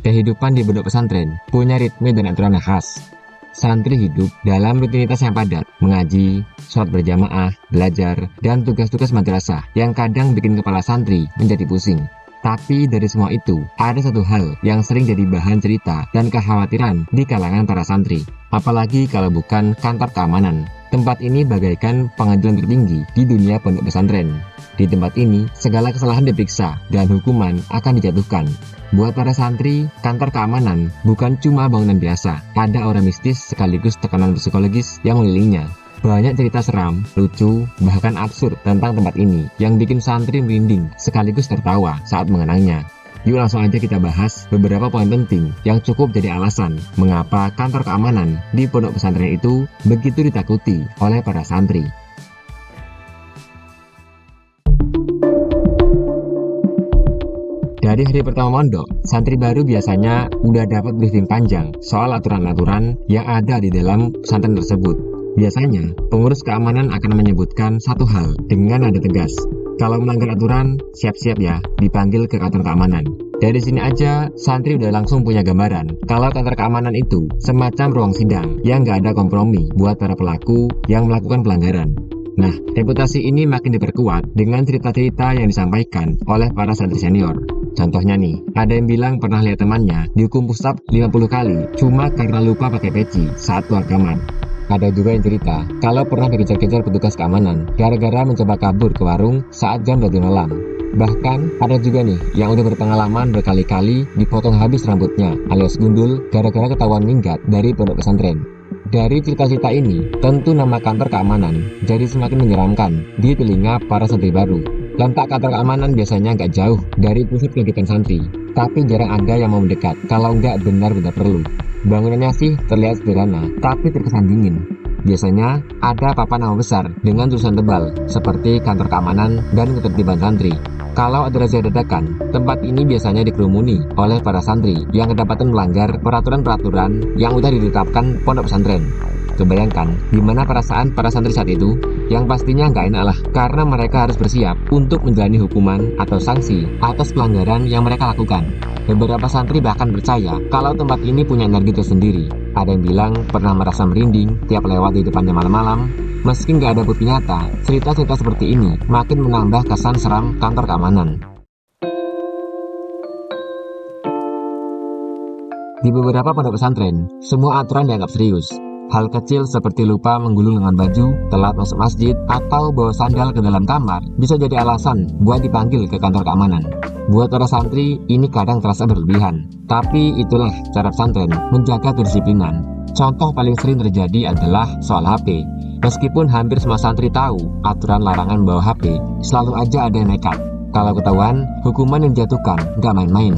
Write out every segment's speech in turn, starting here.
kehidupan di pondok pesantren punya ritme dan aturan yang khas. Santri hidup dalam rutinitas yang padat, mengaji, sholat berjamaah, belajar, dan tugas-tugas madrasah yang kadang bikin kepala santri menjadi pusing. Tapi dari semua itu, ada satu hal yang sering jadi bahan cerita dan kekhawatiran di kalangan para santri. Apalagi kalau bukan kantor keamanan. Tempat ini bagaikan pengadilan tertinggi di dunia pondok pesantren. Di tempat ini, segala kesalahan diperiksa dan hukuman akan dijatuhkan. Buat para santri, kantor keamanan bukan cuma bangunan biasa. Ada aura mistis sekaligus tekanan psikologis yang melilingnya. Banyak cerita seram, lucu, bahkan absurd tentang tempat ini yang bikin santri merinding sekaligus tertawa saat mengenangnya. Yuk langsung aja kita bahas beberapa poin penting yang cukup jadi alasan mengapa kantor keamanan di pondok pesantren itu begitu ditakuti oleh para santri. Dari hari pertama mondok, santri baru biasanya udah dapat briefing panjang soal aturan-aturan yang ada di dalam pesantren tersebut. Biasanya, pengurus keamanan akan menyebutkan satu hal dengan nada tegas. Kalau melanggar aturan, siap-siap ya, dipanggil ke kantor keamanan. Dari sini aja, santri udah langsung punya gambaran kalau kantor keamanan itu semacam ruang sidang yang nggak ada kompromi buat para pelaku yang melakukan pelanggaran. Nah, reputasi ini makin diperkuat dengan cerita-cerita yang disampaikan oleh para santri senior. Contohnya nih, ada yang bilang pernah lihat temannya dihukum push-up 50 kali cuma karena lupa pakai peci saat keluar kamar. Ada juga yang cerita kalau pernah dikejar-kejar petugas keamanan gara-gara mencoba kabur ke warung saat jam 12 malam. Bahkan ada juga nih yang udah berpengalaman berkali-kali dipotong habis rambutnya alias gundul gara-gara ketahuan minggat dari pondok pesantren. Dari cerita-cerita ini, tentu nama kantor keamanan jadi semakin menyeramkan di telinga para santri baru. Letak kantor keamanan biasanya nggak jauh dari pusat kegiatan santri, tapi jarang ada yang mau mendekat kalau nggak benar-benar perlu. Bangunannya sih terlihat sederhana, tapi terkesan dingin. Biasanya ada papan nama besar dengan tulisan tebal, seperti kantor keamanan dan ketertiban santri. Kalau ada razia dadakan, tempat ini biasanya dikerumuni oleh para santri yang kedapatan melanggar peraturan-peraturan yang udah ditetapkan pondok pesantren. Kebayangkan gimana perasaan para santri saat itu? Yang pastinya nggak enak lah, karena mereka harus bersiap untuk menjalani hukuman atau sanksi atas pelanggaran yang mereka lakukan. Beberapa santri bahkan percaya kalau tempat ini punya energi tersendiri. Ada yang bilang pernah merasa merinding tiap lewat di depannya malam-malam. Meski nggak ada bukti nyata, cerita-cerita seperti ini makin menambah kesan seram kantor keamanan. Di beberapa pondok pesantren, semua aturan dianggap serius. Hal kecil seperti lupa menggulung lengan baju, telat masuk masjid, atau bawa sandal ke dalam kamar bisa jadi alasan buat dipanggil ke kantor keamanan. Buat para santri, ini kadang terasa berlebihan. Tapi itulah cara pesantren menjaga kedisiplinan. Contoh paling sering terjadi adalah soal HP. Meskipun hampir semua santri tahu aturan larangan bawa HP, selalu aja ada yang nekat. Kalau ketahuan, hukuman yang dijatuhkan nggak main-main.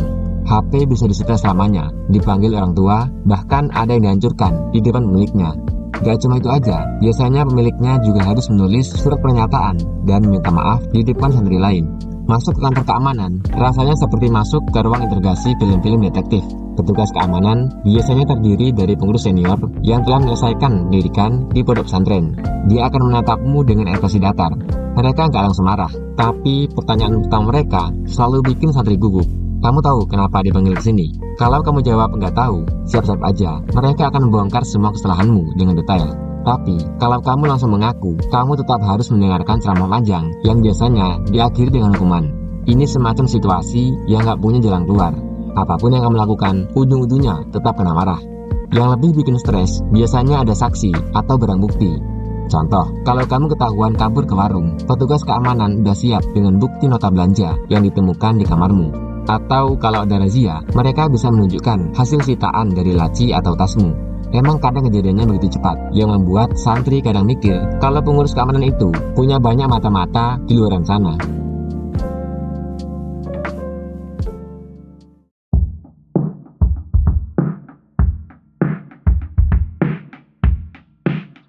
HP bisa disita selamanya, dipanggil orang tua, bahkan ada yang dihancurkan di depan pemiliknya. Gak cuma itu aja, biasanya pemiliknya juga harus menulis surat pernyataan dan minta maaf di depan santri lain. Masuk ke kantor keamanan, rasanya seperti masuk ke ruang interogasi film-film detektif. Petugas keamanan biasanya terdiri dari pengurus senior yang telah menyelesaikan pendidikan di pondok pesantren. Dia akan menatapmu dengan ekspresi datar. Mereka nggak langsung marah, tapi pertanyaan pertama mereka selalu bikin santri gugup. Kamu tahu kenapa dipanggil ke sini? Kalau kamu jawab nggak tahu, siap-siap aja. Mereka akan membongkar semua kesalahanmu dengan detail. Tapi, kalau kamu langsung mengaku, kamu tetap harus mendengarkan ceramah panjang yang biasanya diakhiri dengan hukuman. Ini semacam situasi yang nggak punya jalan keluar. Apapun yang kamu lakukan, ujung-ujungnya tetap kena marah. Yang lebih bikin stres, biasanya ada saksi atau barang bukti. Contoh, kalau kamu ketahuan kabur ke warung, petugas keamanan udah siap dengan bukti nota belanja yang ditemukan di kamarmu. Atau kalau ada razia, mereka bisa menunjukkan hasil sitaan dari laci atau tasmu. Emang kadang kejadiannya begitu cepat, yang membuat santri kadang mikir kalau pengurus keamanan itu punya banyak mata-mata di luar sana.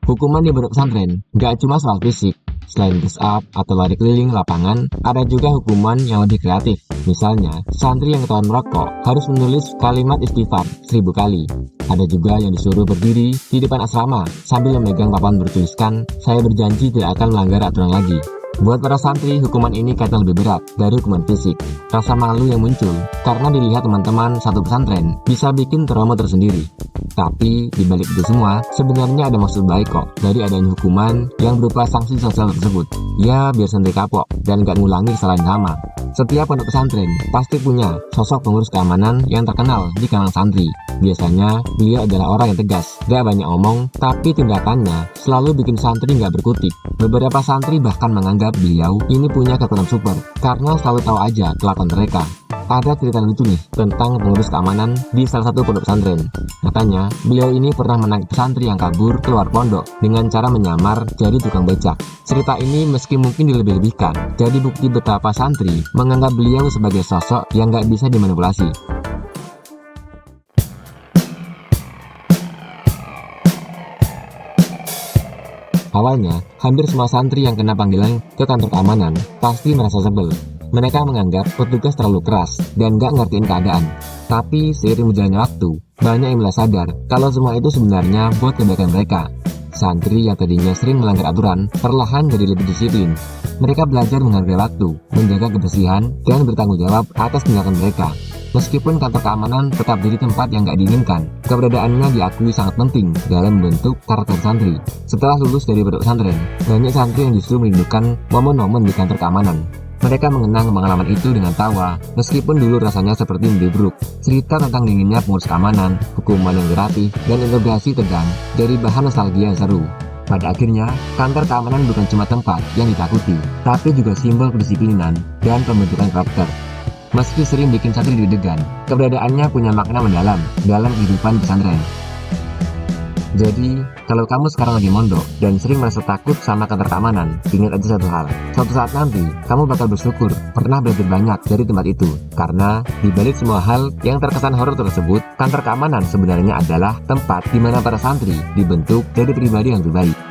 Hukuman di pondok pesantren nggak cuma soal fisik. Selain push up atau lari keliling lapangan, ada juga hukuman yang lebih kreatif. Misalnya, santri yang ketahuan merokok harus menulis kalimat istighfar 1000 kali. Ada juga yang disuruh berdiri di depan asrama sambil memegang papan bertuliskan, "Saya berjanji tidak akan melanggar aturan lagi." Buat para santri, hukuman ini kadang lebih berat dari hukuman fisik. Rasa malu yang muncul karena dilihat teman-teman satu pesantren bisa bikin trauma tersendiri. Tapi di balik itu semua, sebenarnya ada maksud baik kok dari adanya hukuman yang berupa sanksi sosial tersebut. Ya, biar santri kapok dan gak ngulangi kesalahan sama. Setiap pondok pesantren pasti punya sosok pengurus keamanan yang terkenal di kalangan santri. Biasanya, beliau adalah orang yang tegas, gak banyak omong, tapi tindakannya selalu bikin santri gak berkutik. Beberapa santri bahkan menganggap beliau ini punya kekuatan super, karena selalu tahu aja kelakuan mereka. Ada cerita lucu nih tentang pengurus keamanan di salah satu pondok pesantren. Katanya, beliau ini pernah menangkap santri yang kabur keluar pondok dengan cara menyamar jadi tukang becak. Cerita ini meski mungkin dilebih-lebihkan, jadi bukti betapa santri menganggap beliau sebagai sosok yang gak bisa dimanipulasi. Awalnya, hampir semua santri yang kena panggilan ke kantor keamanan pasti merasa sebel. Mereka menganggap petugas terlalu keras dan gak ngertiin keadaan. Tapi seiring berjalannya waktu, banyak yang mulai sadar kalau semua itu sebenarnya buat kebaikan mereka. Santri yang tadinya sering melanggar aturan perlahan jadi lebih disiplin. Mereka belajar menghargai waktu, menjaga kebersihan, dan bertanggung jawab atas tindakan mereka. Meskipun kantor keamanan tetap jadi tempat yang gak diinginkan, keberadaannya diakui sangat penting dalam membentuk karakter santri. Setelah lulus dari pondok pesantren, banyak santri yang justru merindukan momen-momen di kantor keamanan. Mereka mengenang pengalaman itu dengan tawa, meskipun dulu rasanya seperti mimpi buruk. Cerita tentang dinginnya pengurus keamanan, hukuman yang gratis, dan integrasi tegang dari bahan nostalgia yang seru. Pada akhirnya, kantor keamanan bukan cuma tempat yang ditakuti, tapi juga simbol kedisiplinan dan pembentukan karakter. Meski sering bikin santri deg-degan, keberadaannya punya makna mendalam dalam kehidupan pesantren. Jadi, kalau kamu sekarang lagi mondok dan sering merasa takut sama kantor keamanan, ingat aja satu hal. Suatu saat nanti, kamu bakal bersyukur pernah belajar banyak dari tempat itu. Karena, di balik semua hal yang terkesan horor tersebut, kantor keamanan sebenarnya adalah tempat di mana para santri dibentuk jadi pribadi yang lebih baik.